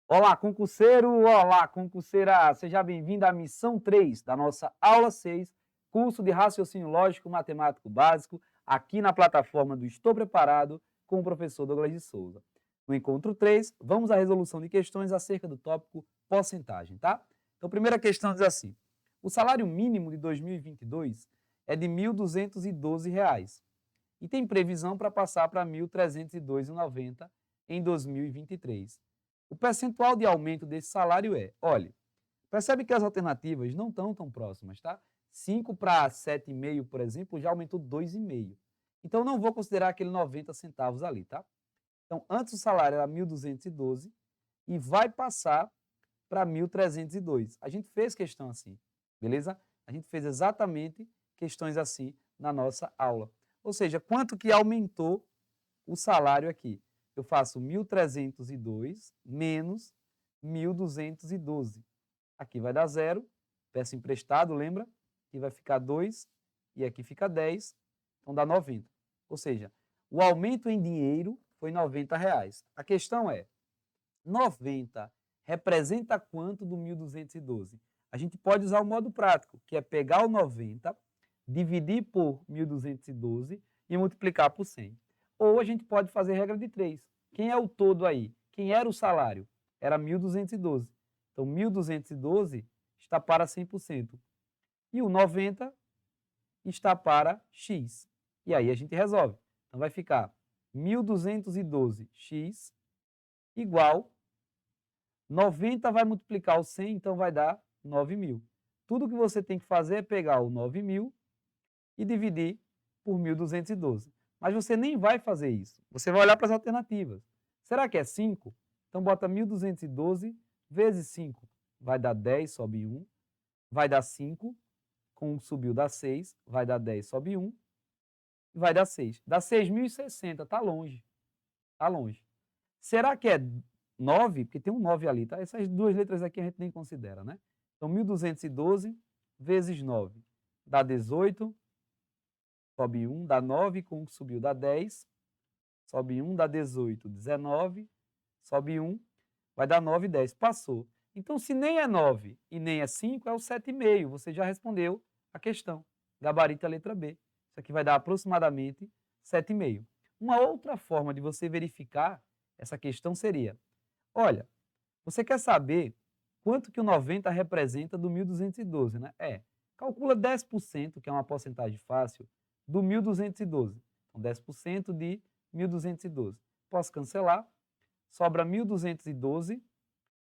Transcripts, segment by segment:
Olá, concurseiro! Olá, concurseira! Seja bem-vindo à missão 3 da nossa aula 6, curso de Raciocínio Lógico Matemático Básico, aqui na plataforma do Estou Preparado com o professor Douglas de Souza. No encontro 3, vamos à resolução de questões acerca do tópico porcentagem, tá? Então, a primeira questão diz assim: o salário mínimo de 2022 é de R$ 1.212 e tem previsão para passar para R$ 1.302,90 em 2023. O percentual de aumento desse salário é, olha, percebe que as alternativas não estão tão próximas, tá? 5 para 7,5, por exemplo, já aumentou 2,5. Então, não vou considerar aquele 90 centavos ali, tá? Então, antes o salário era 1.212 e vai passar para 1.302. A gente fez questão assim, beleza? A gente fez exatamente questões assim na nossa aula. Ou seja, quanto que aumentou o salário aqui? Eu faço 1.302 menos 1.212. Aqui vai dar 0, peço emprestado, lembra? Aqui vai ficar 2 e aqui fica 10, então dá 90. Ou seja, o aumento em dinheiro foi R$ 90. A questão é, 90 representa quanto do 1.212? A gente pode usar o modo prático, que é pegar o 90, dividir por 1.212 e multiplicar por 100. Ou a gente pode fazer regra de 3. Quem é o todo aí? Quem era o salário? Era 1.212. Então, 1.212 está para 100%. E o 90 está para x. E aí a gente resolve. Então, vai ficar 1.212x igual 90 vai multiplicar o 100, então vai dar 9.000. Tudo que você tem que fazer é pegar o 9.000 e dividir por 1.212. Mas você nem vai fazer isso. Você vai olhar para as alternativas. Será que é 5? Então bota 1.212 vezes 5. Vai dar 10, sobe 1. Vai dar 5. Com 1 subiu, dá 6. Vai dar 10, sobe 1. Vai dar 6. Dá 6.060. Está longe. Está longe. Será que é 9? Porque tem um 9 ali, tá? Essas duas letras aqui a gente nem considera, né? Então, 1.212 vezes 9 dá 18, sobe 1, dá 9, com 1 que subiu dá 10, sobe 1, dá 18, 19, sobe 1, vai dar 9, 10. Passou. Então, se nem é 9 e nem é 5, é o 7,5. Você já respondeu a questão. Gabarito é a letra B. Isso aqui vai dar aproximadamente 7,5. Uma outra forma de você verificar essa questão seria, olha, você quer saber quanto que o 90 representa do 1.212, né? Calcula 10%, que é uma porcentagem fácil, do 1.212. Então, 10% de 1.212. Posso cancelar, sobra 1.212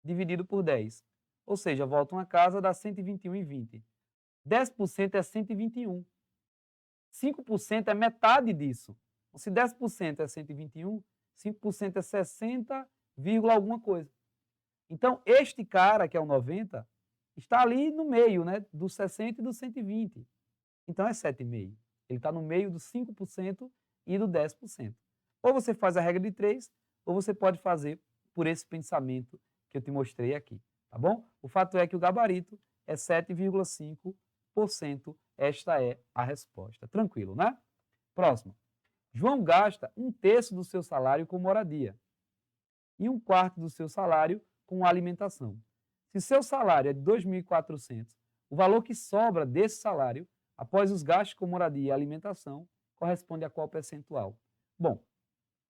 dividido por 10. Ou seja, volta uma casa, dá 121,20. 10% é 121. 5% é metade disso. Então, se 10% é 121, 5% é 60, alguma coisa. Então, este cara, que é o 90, está ali no meio, né, do 60 e do 120. Então, é 7,5. Ele está no meio do 5% e do 10%. Ou você faz a regra de 3, ou você pode fazer por esse pensamento que eu te mostrei aqui, tá bom? O fato é que o gabarito é 7,5%. Esta é a resposta. Tranquilo, né? Próximo. João gasta 1/3 do seu salário com moradia e 1/4 do seu salário com alimentação. Se seu salário é de 2.400, o valor que sobra desse salário, após os gastos com moradia e alimentação, corresponde a qual percentual? Bom,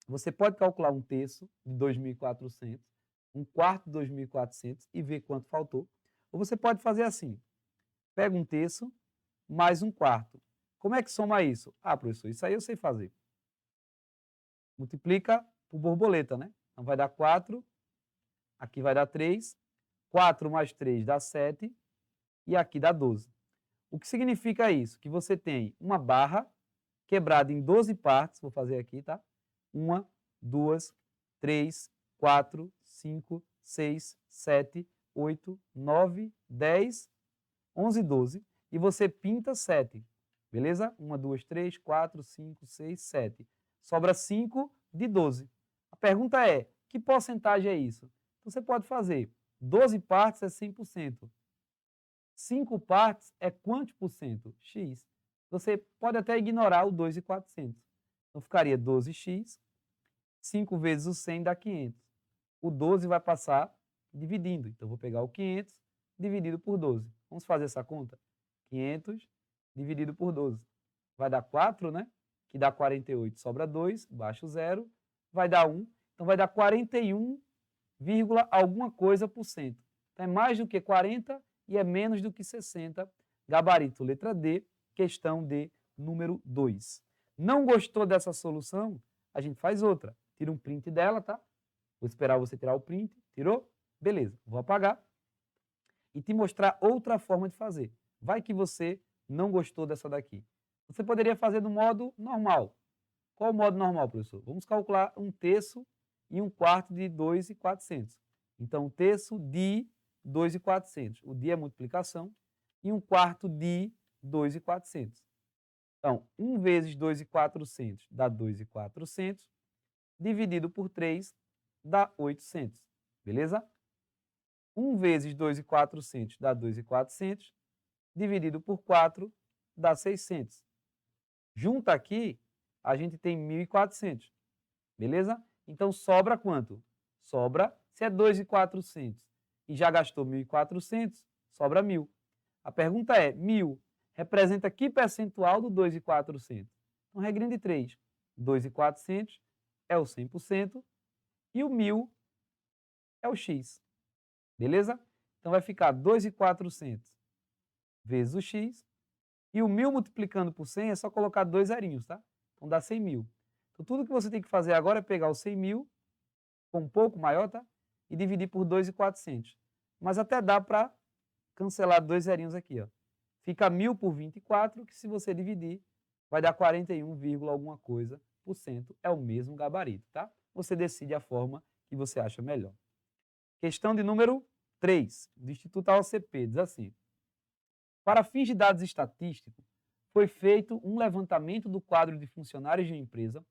você pode calcular 1/3 de 2.400, 1/4 de 2.400 e ver quanto faltou. Ou você pode fazer assim, pega 1/3 mais 1/4. Como é que soma isso? Ah, professor, isso aí eu sei fazer. Multiplica por borboleta, né? Então vai dar 4, aqui vai dar 3, 4 mais 3 dá 7 e aqui dá 12. O que significa isso? Que você tem uma barra quebrada em 12 partes, vou fazer aqui, tá? 1, 2, 3, 4, 5, 6, 7, 8, 9, 10, 11, 12 e você pinta 7, beleza? 1, 2, 3, 4, 5, 6, 7. Sobra 5 de 12. A pergunta é, que porcentagem é isso? Então, você pode fazer 12 partes é 100%. 5 partes é quantos por cento? X. Você pode até ignorar o 2.400. Então, ficaria 12x, 5 vezes o 100 dá 500. O 12 vai passar dividindo. Então, vou pegar o 500 dividido por 12. Vamos fazer essa conta? 500 dividido por 12. Vai dar 4, né? Que dá 48, sobra 2, baixo 0, vai dar 1. Então, vai dar 41, alguma coisa por cento. Então, é mais do que 40 e é menos do que 60. Gabarito, letra D, questão de número 2. Não gostou dessa solução? A gente faz outra. Tira um print dela, tá? Vou esperar você tirar o print. Tirou? Beleza, vou apagar e te mostrar outra forma de fazer. Vai que você não gostou dessa daqui. Você poderia fazer do modo normal. Qual o modo normal, professor? Vamos calcular 1/3 e 1/4 de 2.400. Então, 1/3 de 2.400. O de é multiplicação e 1/4 de 2.400. Então, 1 vezes 2.400 dá 2.400, dividido por 3 dá 800. Beleza? 1 vezes 2.400 dá 2.400, dividido por 4 dá 600. Junta aqui, a gente tem 1.400. Beleza? Então, sobra quanto? Sobra, se é 2.400 e já gastou 1.400, sobra 1.000. A pergunta é, 1.000 representa que percentual do 2.400? Então, regrinha de 3. 2.400 é o 100% e o 1.000 é o x. Beleza? Então, vai ficar 2.400 vezes o x. E o 1.000 multiplicando por 100 é só colocar 2 zerinhos, tá? Então, dá 100.000. Então, tudo que você tem que fazer agora é pegar o 100.000, com um pouco maior, tá? E dividir por 2.400. Mas até dá para cancelar 2 zerinhos aqui, ó. Fica 1.000 por 24, que se você dividir, vai dar 41, alguma coisa por cento. É o mesmo gabarito, tá? Você decide a forma que você acha melhor. Questão de número 3, do Instituto AOCP, diz assim. Para fins de dados estatísticos, foi feito um levantamento do quadro de funcionários de uma empresa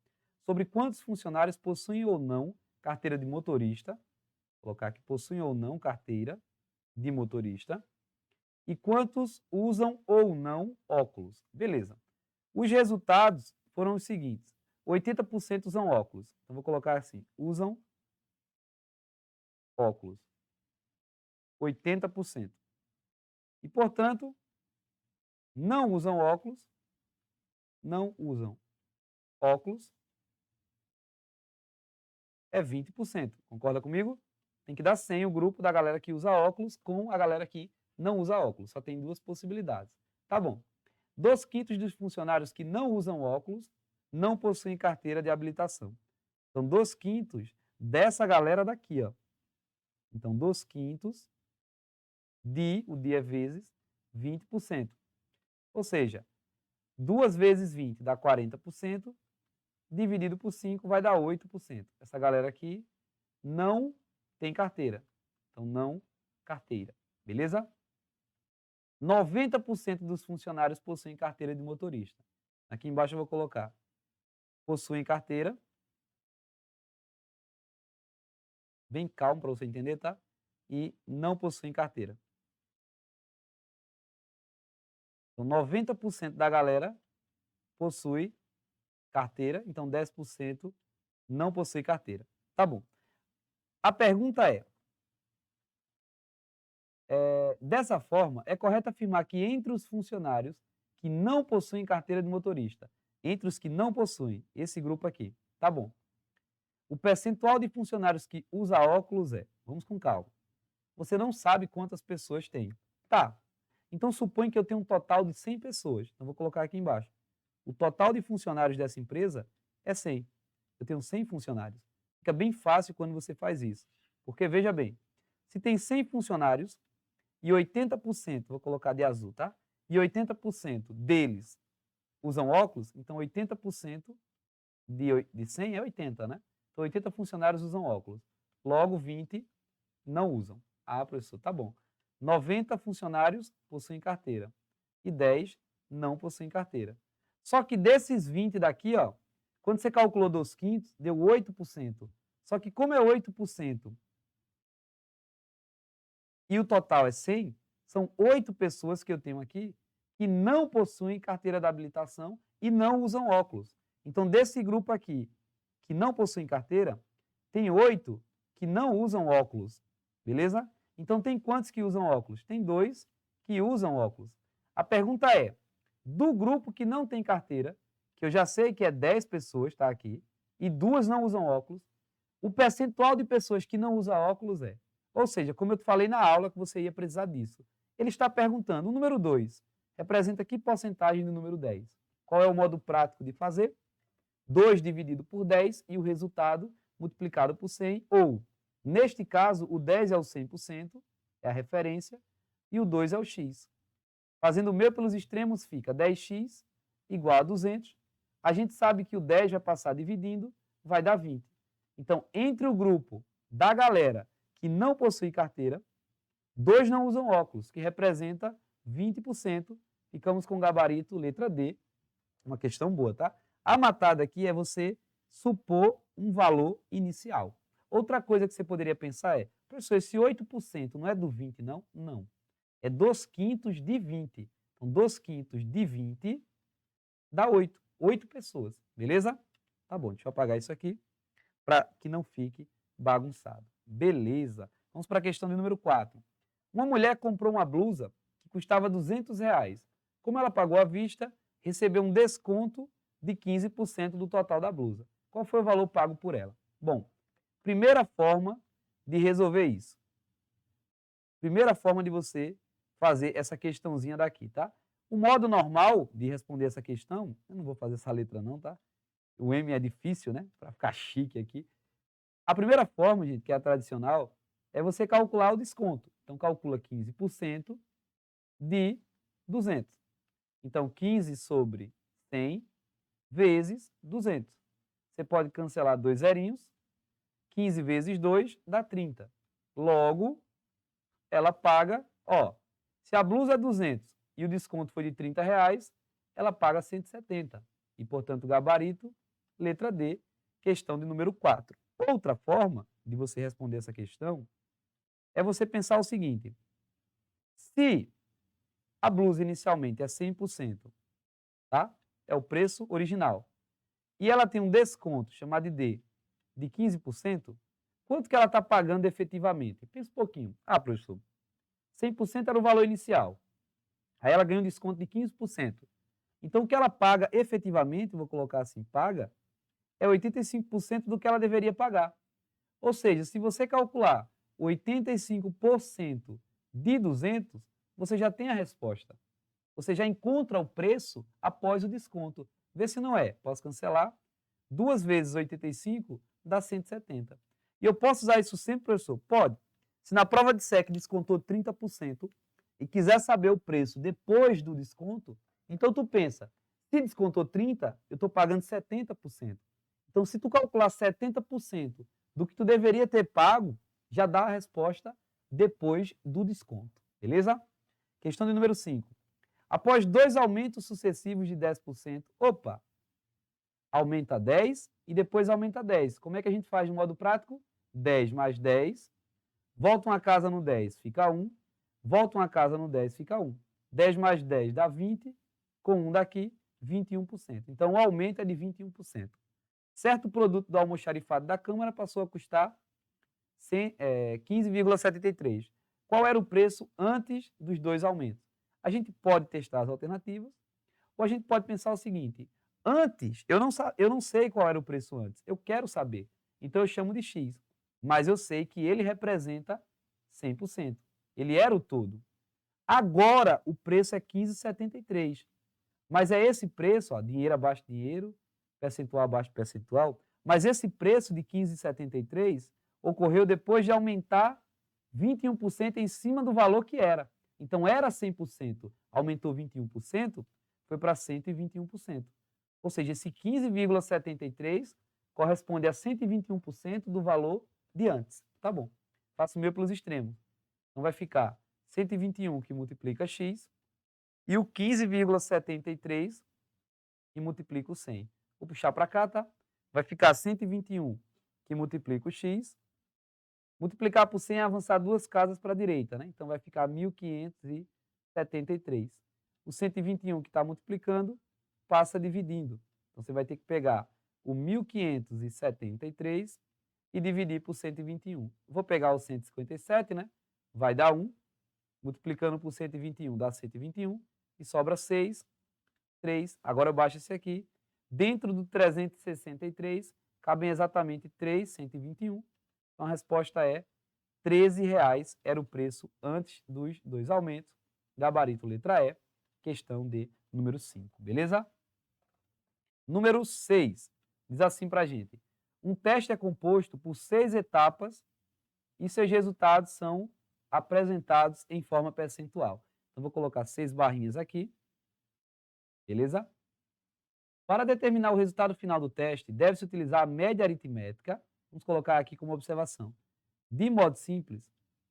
sobre quantos funcionários possuem ou não carteira de motorista, vou colocar aqui possuem ou não carteira de motorista, e quantos usam ou não óculos. Beleza. Os resultados foram os seguintes. 80% usam óculos. Então, vou colocar assim, usam óculos. 80%. E, portanto, não usam óculos, é 20%. Concorda comigo? Tem que dar 100 o grupo da galera que usa óculos com a galera que não usa óculos. Só tem 2 possibilidades. Tá bom. 2/5 dos funcionários que não usam óculos não possuem carteira de habilitação. Então, 2/5 dessa galera daqui, ó. Então, 2/5 de, o de é vezes, 20%. Ou seja, 2 vezes 20 dá 40%, dividido por 5 vai dar 8%. Essa galera aqui não tem carteira. Então, não carteira. Beleza? 90% dos funcionários possuem carteira de motorista. Aqui embaixo eu vou colocar possuem carteira. Bem calmo para você entender, tá? E não possuem carteira. Então, 90% da galera possui carteira, então 10% não possui carteira. Tá bom. A pergunta é, dessa forma, é correto afirmar que entre os funcionários que não possuem carteira de motorista, entre os que não possuem, esse grupo aqui, tá bom. O percentual de funcionários que usa óculos vamos com calma, você não sabe quantas pessoas tem. Tá, então supõe que eu tenho um total de 100 pessoas, então vou colocar aqui embaixo. O total de funcionários dessa empresa é 100. Eu tenho 100 funcionários. Fica bem fácil quando você faz isso. Porque, veja bem, se tem 100 funcionários e 80%, vou colocar de azul, tá? E 80% deles usam óculos, então 80% de 100 é 80, né? Então 80 funcionários usam óculos. Logo, 20 não usam. Ah, professor, tá bom. 90 funcionários possuem carteira e 10 não possuem carteira. Só que desses 20 daqui, ó, quando você calculou 2/5, deu 8%. Só que como é 8% e o total é 100, são 8 pessoas que eu tenho aqui que não possuem carteira de habilitação e não usam óculos. Então, desse grupo aqui, que não possuem carteira, tem 8 que não usam óculos. beleza? Então, tem quantos que usam óculos? Tem 2 que usam óculos. A pergunta é, do grupo que não tem carteira, que eu já sei que é 10 pessoas, está aqui, e 2 não usam óculos, o percentual de pessoas que não usam óculos é. Ou seja, como eu te falei na aula que você ia precisar disso. Ele está perguntando, o número 2 representa que porcentagem do número 10? Qual é o modo prático de fazer? 2 dividido por 10 e o resultado multiplicado por 100, ou, neste caso, o 10 é o 100%, é a referência, e o 2 é o x. Fazendo o meu pelos extremos, fica 10x igual a 200. A gente sabe que o 10 vai passar dividindo, vai dar 20. Então, entre o grupo da galera que não possui carteira, 2 não usam óculos, que representa 20%. Ficamos com o gabarito letra D. Uma questão boa, tá? A matada aqui é você supor um valor inicial. Outra coisa que você poderia pensar é, professor, esse 8% não é do 20, não? Não. É 2/5 de 20. Então, 2/5 de 20 dá 8. 8 pessoas, beleza? Tá bom, deixa eu apagar isso aqui para que não fique bagunçado. Beleza. Vamos para a questão de número 4. Uma mulher comprou uma blusa que custava R$200. Como ela pagou à vista, recebeu um desconto de 15% do total da blusa. Qual foi o valor pago por ela? Bom, primeira forma de resolver isso. Primeira forma de você fazer essa questãozinha daqui, tá? O modo normal de responder essa questão, eu não vou fazer essa letra não, tá? O M é difícil, né? Para ficar chique aqui. A primeira forma, gente, que é a tradicional, é você calcular o desconto. Então, calcula 15% de 200. Então, 15 sobre 100 vezes 200. Você pode cancelar 2 zerinhos. 15 vezes 2 dá 30. Logo, ela paga, ó, se a blusa é 200 e o desconto foi de R$30, ela paga 170. E, portanto, gabarito, letra D, questão de número 4. Outra forma de você responder essa questão é você pensar o seguinte: se a blusa inicialmente é 100%, tá? É o preço original, e ela tem um desconto, chamado de D, de 15%, quanto que ela está pagando efetivamente? Pensa um pouquinho. Ah, professor, 100% era o valor inicial. Aí ela ganha um desconto de 15%. Então, o que ela paga efetivamente, vou colocar assim, paga, é 85% do que ela deveria pagar. Ou seja, se você calcular 85% de 200, você já tem a resposta. Você já encontra o preço após o desconto. Vê se não é. Posso cancelar. 2 vezes 85 dá 170. E eu posso usar isso sempre, professor? Pode. Se na prova de SEC descontou 30% e quiser saber o preço depois do desconto, então tu pensa, se descontou 30, eu estou pagando 70%. Então, se tu calcular 70% do que tu deveria ter pago, já dá a resposta depois do desconto. Beleza? Questão de número 5. Após 2 aumentos sucessivos de 10%, opa, aumenta 10 e depois aumenta 10. Como é que a gente faz de modo prático? 10 mais 10, volta uma casa no 10, fica 1, volta uma casa no 10, fica 1. 10 mais 10 dá 20, com 1 daqui, 21%. Então, o aumento é de 21%. Certo produto do almoxarifado da Câmara passou a custar 15,73. Qual era o preço antes dos 2 aumentos? A gente pode testar as alternativas, ou a gente pode pensar o seguinte: antes, eu não sei qual era o preço antes, eu quero saber. Então eu chamo de X, mas eu sei que ele representa 100%. Ele era o todo. Agora o preço é 15,73. Mas é esse preço, ó, dinheiro abaixo de dinheiro, percentual abaixo de percentual, mas esse preço de 15,73 ocorreu depois de aumentar 21% em cima do valor que era. Então era 100%, aumentou 21%, foi para 121%. Ou seja, esse 15,73 corresponde a 121% do valor de antes. Tá bom. Faço o meu pelos extremos. Então vai ficar 121 que multiplica x e o 15,73 que multiplica o 100. Vou puxar para cá, tá? Vai ficar 121 que multiplica o x. Multiplicar por 100 é avançar 2 casas para a direita, né? Então vai ficar 1.573. O 121 que está multiplicando passa dividindo. Então você vai ter que pegar o 1.573 e dividir por 121. Vou pegar o 157, né? Vai dar 1. Multiplicando por 121 dá 121. E sobra 6, 3. Agora eu baixo esse aqui. Dentro do 363, cabem exatamente 3, 121. Então a resposta é R$13 era o preço antes dos 2 aumentos. Gabarito letra E, questão de número 5, beleza? Número 6, diz assim para a gente. Um teste é composto por 6 etapas e seus resultados são apresentados em forma percentual. Então, vou colocar 6 barrinhas aqui, beleza? Para determinar o resultado final do teste, deve-se utilizar a média aritmética. Vamos colocar aqui como observação. De modo simples,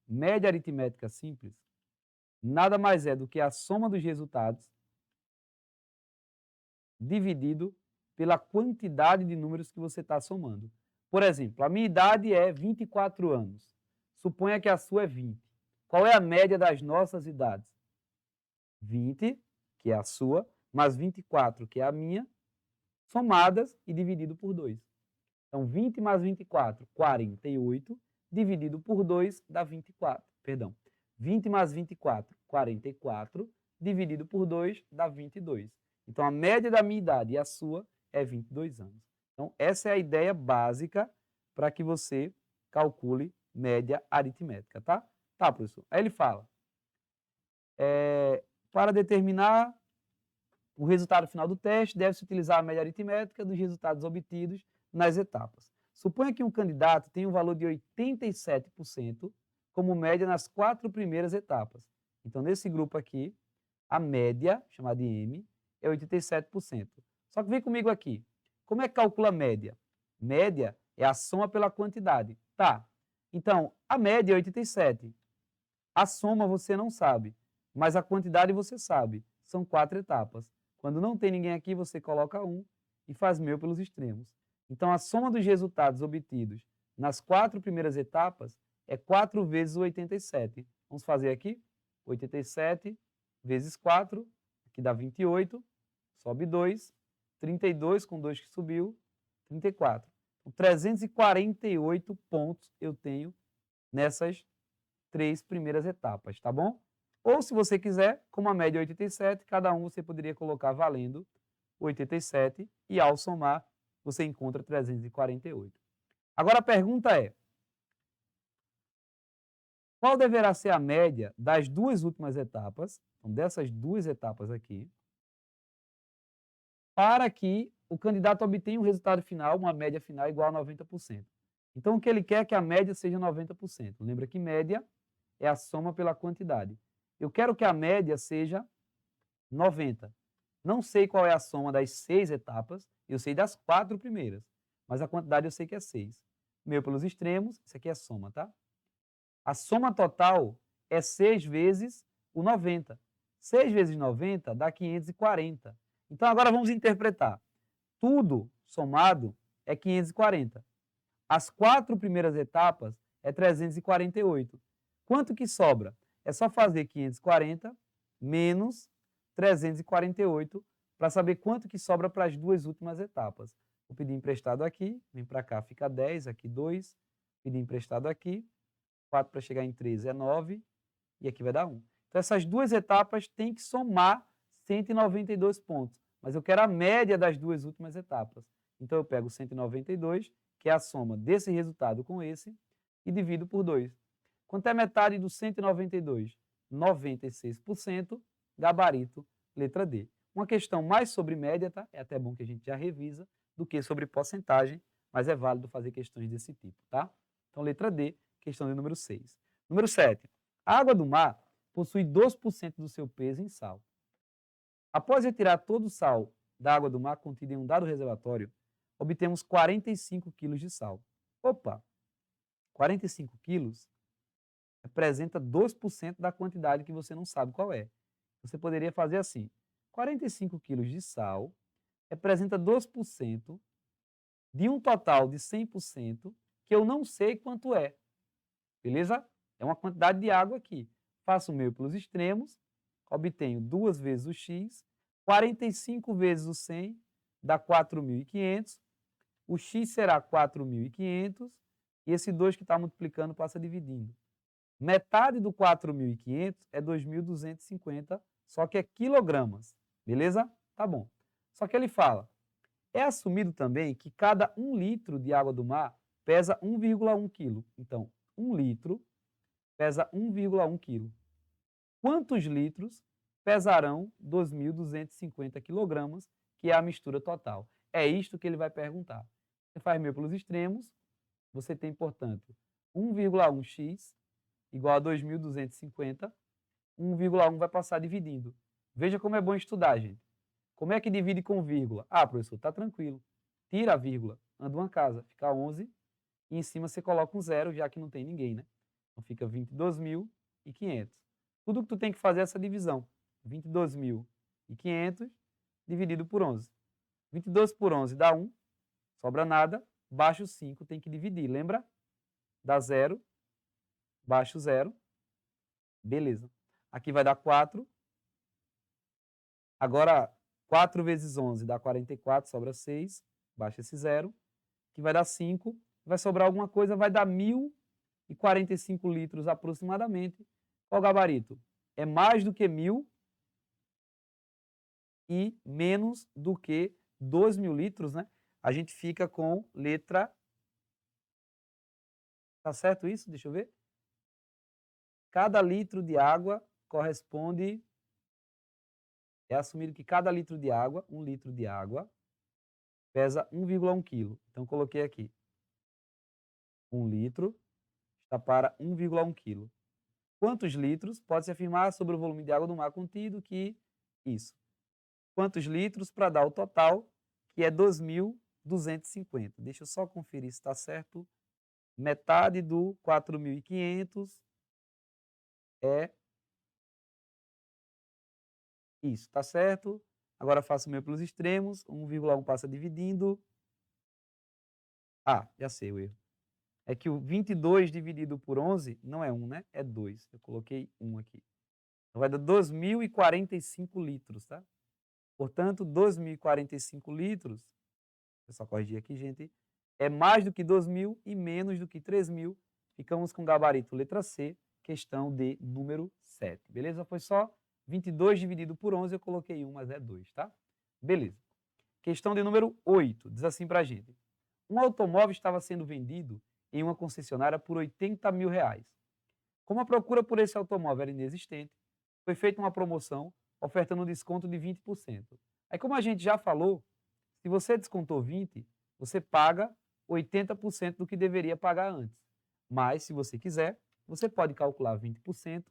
média aritmética simples nada mais é do que a soma dos resultados dividido pela quantidade de números que você está somando. Por exemplo, a minha idade é 24 anos. Suponha que a sua é 20. Qual é a média das nossas idades? 20, que é a sua, mais 24, que é a minha, somadas e dividido por 2. Então, 20 mais 24, 48, dividido por 2 dá 24. Perdão. 20 mais 24, 44, dividido por 2 dá 22. Então, a média da minha idade e a sua é 22 anos. Então, essa é a ideia básica para que você calcule média aritmética, tá? Tá, professor. Aí ele fala, para determinar o resultado final do teste, deve-se utilizar a média aritmética dos resultados obtidos nas etapas. Suponha que um candidato tenha um valor de 87% como média nas 4 primeiras etapas. Então, nesse grupo aqui, a média, chamada de M, é 87%. Só que vem comigo aqui. Como é que calcula a média? Média é a soma pela quantidade. Tá. Então, a média é 87. A soma você não sabe, mas a quantidade você sabe. São 4 etapas. Quando não tem ninguém aqui, você coloca 1 e faz meu pelos extremos. Então, a soma dos resultados obtidos nas 4 primeiras etapas é 4 vezes o 87. Vamos fazer aqui? 87 vezes 4, aqui dá 28, sobe 2, 32 com 2 que subiu, 34. Então, 348 pontos eu tenho nessas 3 primeiras etapas, tá bom? Ou, se você quiser, como a média é 87, cada um você poderia colocar valendo 87 e, ao somar, você encontra 348. Agora, a pergunta é, qual deverá ser a média das 2 últimas etapas, então, dessas 2 etapas aqui, para que o candidato obtenha um resultado final, uma média final igual a 90%. Então, o que ele quer é que a média seja 90%. Lembra que média é a soma pela quantidade. Eu quero que a média seja 90. Não sei qual é a soma das 6 etapas, eu sei das 4 primeiras, mas a quantidade eu sei que é 6. Meu pelos extremos, isso aqui é a soma, tá? A soma total é 6 vezes o 90. 6 vezes 90 dá 540. Então, agora vamos interpretar. Tudo somado é 540. As 4 primeiras etapas é 348. Quanto que sobra? É só fazer 540 menos 348 para saber quanto que sobra para as 2 últimas etapas. Vou pedir emprestado aqui, vem para cá, fica 10, aqui 2, pedir emprestado aqui, 4 para chegar em 3 é 9, e aqui vai dar 1. Então, essas 2 etapas têm que somar 192 pontos, mas eu quero a média das 2 últimas etapas. Então, eu pego 192, que é a soma desse resultado com esse, e divido por 2. Quanto é metade do 192? 96%, gabarito, letra D. Uma questão mais sobre média, tá? É até bom que a gente já revisa, do que sobre porcentagem, mas é válido fazer questões desse tipo, tá? Então, letra D, questão de número 6. Número 7. A água do mar possui 2% do seu peso em sal. Após retirar todo o sal da água do mar contida em um dado reservatório, obtemos 45 quilos de sal. Opa! 45 quilos representa 2% da quantidade que você não sabe qual é. Você poderia fazer assim, 45 quilos de sal representa 2% de um total de 100% que eu não sei quanto é. Beleza? É uma quantidade de água aqui. Faço o meu pelos extremos, obtenho 2 vezes o x, 45 vezes o 100 dá 4.500, o x será 4.500 e esse 2 que está multiplicando passa dividindo. Metade do 4.500 é 2.250, só que é quilogramas, beleza? Tá bom. Só que ele fala, é assumido também que cada 1 litro de água do mar pesa 1,1 kg. Então, 1 litro pesa 1,1 kg. Quantos litros pesarão 2.250 kg, que é a mistura total? É isto que ele vai perguntar. Você faz meio pelos extremos, você tem, portanto, 1,1x igual a 2.250, 1,1 vai passar dividindo. Veja como é bom estudar, gente. Como é que divide com vírgula? Ah, professor, tá tranquilo. Tira a vírgula, anda uma casa, fica 11, e em cima você coloca um zero, já que não tem ninguém, né? Então fica 22.500. Tudo que tu tem que fazer é essa divisão. 22.500 dividido por 11. 22 por 11 dá 1, sobra nada, baixo 5 tem que dividir, lembra? Dá 0, baixo 0, beleza. Aqui vai dar 4. Agora, 4 vezes 11 dá 44, sobra 6, baixa esse 0, que vai dar 5, vai sobrar alguma coisa, vai dar 1.045 litros aproximadamente. Qual o gabarito? É mais do que 1.000 e menos do que 2.000 litros, né? A gente fica com letra... Tá certo isso? Deixa eu ver. Cada litro de água corresponde... É assumido que cada litro de água, 1 litro de água, pesa 1,1 kg. Então, coloquei aqui. 1 litro está para 1,1 kg. Quantos litros? Pode-se afirmar sobre o volume de água do mar contido que isso. Quantos litros para dar o total, que é 2.250. Deixa eu só conferir se está certo. Metade do 4.500 é isso, está certo? Agora faço o meu pelos extremos, 1,1 passa dividindo. Ah, já sei o erro. É que o 22 dividido por 11 não é 1, né? É 2. Eu coloquei 1 aqui. Então vai dar 2.045 litros, tá? Portanto, 2.045 litros, eu só corrigir aqui, gente, é mais do que 2.000 e menos do que 3.000. Ficamos com o gabarito letra C, questão de número 7. Beleza? Foi só 22 dividido por 11, eu coloquei 1, mas é 2, tá? Beleza. Questão de número 8, diz assim pra gente. Um automóvel estava sendo vendido em uma concessionária por 80 mil reais. Como a procura por esse automóvel era inexistente, foi feita uma promoção ofertando um desconto de 20%. Aí, como a gente já falou, se você descontou 20%, você paga 80% do que deveria pagar antes. Mas, se você quiser, você pode calcular 20%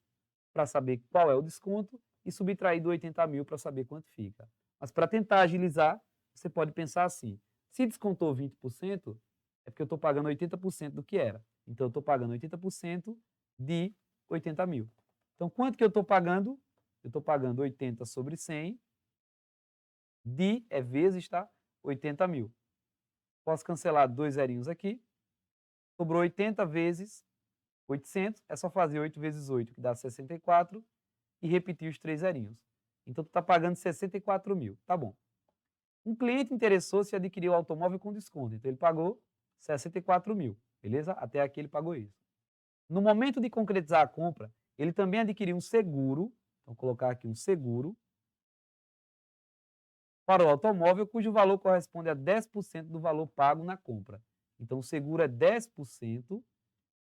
para saber qual é o desconto e subtrair do 80 mil para saber quanto fica. Mas, para tentar agilizar, você pode pensar assim, se descontou 20%, é porque eu estou pagando 80% do que era. Então, eu estou pagando 80% de 80 mil. Então, quanto que eu estou pagando? Eu estou pagando 80 sobre 100, é vezes, tá? 80 mil. Posso cancelar 2 zerinhos aqui. Sobrou 80 vezes 800, é só fazer 8 vezes 8, que dá 64, e repetir os 3 zerinhos. Então, tu está pagando 64 mil, tá bom. Um cliente interessou-se e adquiriu o automóvel com desconto, então ele pagou 64 mil, beleza? Até aqui ele pagou isso. No momento de concretizar a compra, ele também adquiriu um seguro, então vou colocar aqui um seguro, para o automóvel, cujo valor corresponde a 10% do valor pago na compra. Então, o seguro é 10%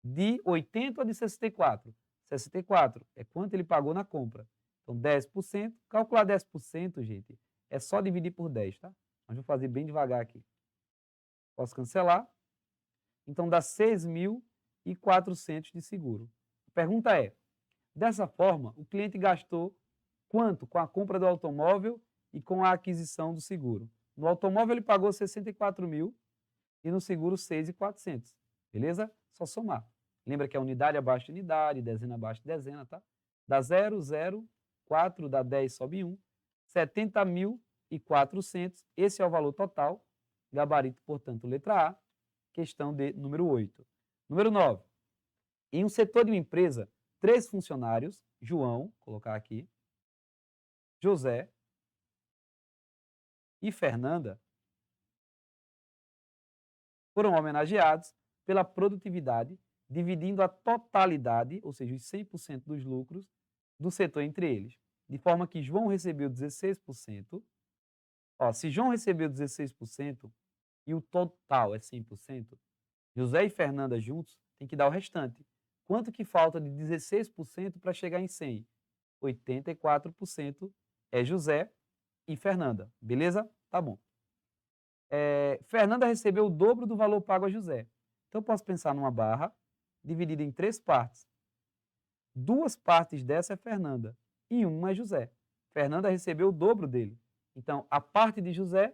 de 80 ou de 64? 64 é quanto ele pagou na compra. Então, 10%, calcular 10%, gente, é só dividir por 10, tá? Mas vou fazer bem devagar aqui. Posso cancelar. Então, dá 6.400 de seguro. A pergunta é, dessa forma, o cliente gastou quanto com a compra do automóvel e com a aquisição do seguro? No automóvel ele pagou 64 mil e no seguro 6.400, beleza? Só somar. Lembra que é unidade abaixo de unidade, dezena abaixo de dezena, tá? Dá 0, 0, 4, dá 10, sobe 1, 70.400, esse é o valor total, gabarito, portanto, letra A, questão de número 8. Número 9. Em um setor de uma empresa, 3 funcionários, João, vou colocar aqui, José e Fernanda, foram homenageados pela produtividade, dividindo a totalidade, ou seja, os 100% dos lucros do setor entre eles. De forma que João recebeu 16%. Ó, se João recebeu 16% e o total é 100%, José e Fernanda juntos têm que dar o restante. Quanto que falta de 16% para chegar em 100? 84% é José e Fernanda. Beleza? Tá bom. Fernanda recebeu o dobro do valor pago a José. Então, eu posso pensar numa barra dividida em 3 partes. 2 partes dessa é Fernanda e uma é José. Fernanda recebeu o dobro dele. Então, a parte de José,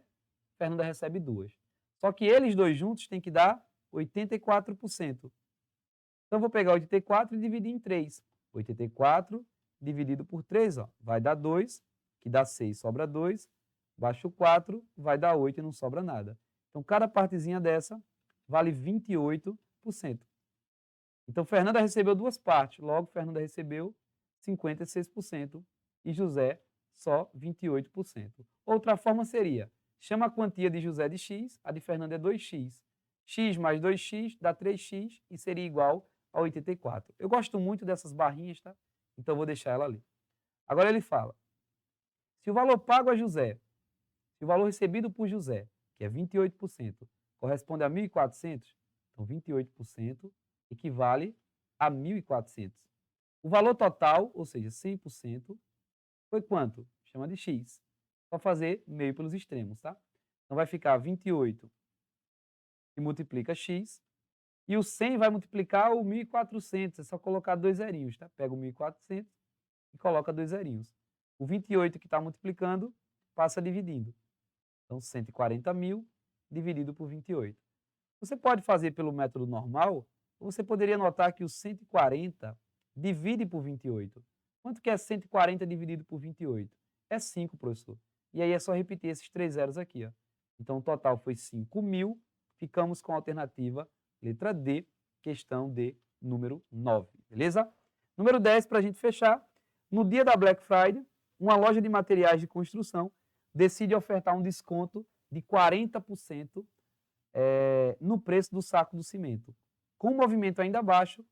Fernanda recebe 2. Só que eles dois juntos têm que dar 84%. Então, eu vou pegar 84 e dividir em 3. 84 dividido por 3, ó, vai dar 2, que dá 6, sobra 2. Baixo 4, vai dar 8 e não sobra nada. Então, cada partezinha dessa vale 28%. Então, Fernanda recebeu 2 partes, logo Fernanda recebeu 56% e José só 28%. Outra forma seria, chama a quantia de José de x, a de Fernanda é 2x. X mais 2x dá 3x e seria igual a 84. Eu gosto muito dessas barrinhas, tá? Então, eu vou deixar ela ali. Agora ele fala, se o valor pago a José, se o valor recebido por José, que é 28%, corresponde a 1.400, então 28% equivale a 1.400. O valor total, ou seja, 100%, foi quanto? Chama de x. Só fazer meio pelos extremos, tá? Então vai ficar 28 que multiplica x, e o 100 vai multiplicar o 1.400, é só colocar 2 zerinhos, tá? Pega o 1.400 e coloca 2 zerinhos. O 28 que está multiplicando, passa dividindo. Então, 140.000 dividido por 28. Você pode fazer pelo método normal, ou você poderia notar que o 140 divide por 28. Quanto que é 140 dividido por 28? É 5, professor. E aí é só repetir esses 3 zeros aqui. Ó. Então, o total foi 5.000. Ficamos com a alternativa letra D, questão D, número 9. Beleza? Número 10, para a gente fechar. No dia da Black Friday, uma loja de materiais de construção decide ofertar um desconto de 40% no preço do saco do cimento. Com um movimento ainda abaixo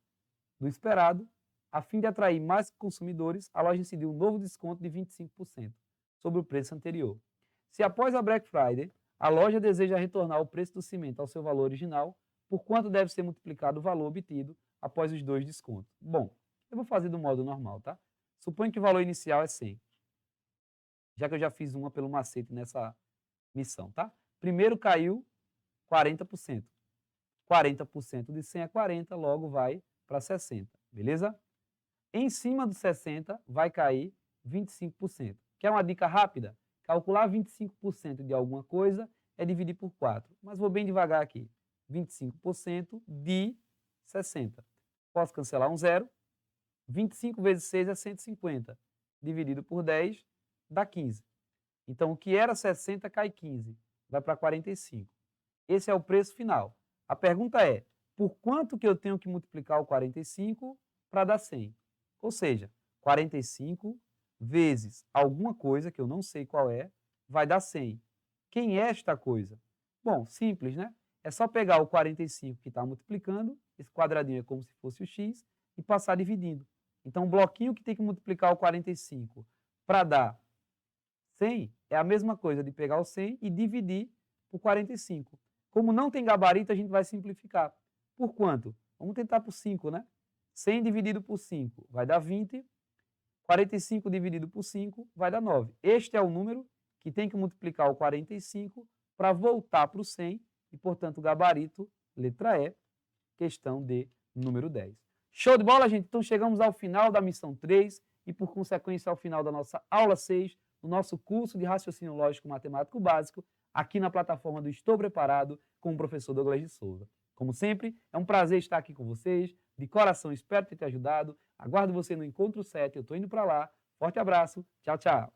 do esperado, a fim de atrair mais consumidores, a loja decidiu um novo desconto de 25% sobre o preço anterior. Se após a Black Friday, a loja deseja retornar o preço do cimento ao seu valor original, por quanto deve ser multiplicado o valor obtido após os 2 descontos? Bom, eu vou fazer do modo normal, tá? Suponho que o valor inicial é 100, já que eu já fiz uma pelo macete nessa missão, tá? Primeiro caiu 40%. 40% de 100 é 40, logo vai para 60, beleza? Em cima do 60 vai cair 25%. Quer uma dica rápida? Calcular 25% de alguma coisa é dividir por 4, mas vou bem devagar aqui. 25% de 60. Posso cancelar um zero. 25 vezes 6 é 150. Dividido por 10 dá 15. Então, o que era 60 cai 15, vai para 45. Esse é o preço final. A pergunta é, por quanto que eu tenho que multiplicar o 45 para dar 100? Ou seja, 45 vezes alguma coisa, que eu não sei qual é, vai dar 100. Quem é esta coisa? Bom, simples, né? É só pegar o 45 que está multiplicando, esse quadradinho é como se fosse o x, e passar dividindo. Então, o bloquinho que tem que multiplicar o 45 para dar 100 é a mesma coisa de pegar o 100 e dividir por 45. Como não tem gabarito, a gente vai simplificar. Por quanto? Vamos tentar por 5, né? 100 dividido por 5 vai dar 20. 45 dividido por 5 vai dar 9. Este é o número que tem que multiplicar o 45 para voltar para o 100 e, portanto, o gabarito, letra E, questão D, número 10. Show de bola, gente? Então, chegamos ao final da missão 3 e, por consequência, ao final da nossa aula 6, do nosso curso de Raciocínio Lógico Matemático Básico, aqui na plataforma do Estou Preparado com o professor Douglas de Souza. Como sempre, é um prazer estar aqui com vocês. De coração, espero ter te ajudado. Aguardo você no Encontro 7. Eu estou indo para lá. Forte abraço. Tchau, tchau.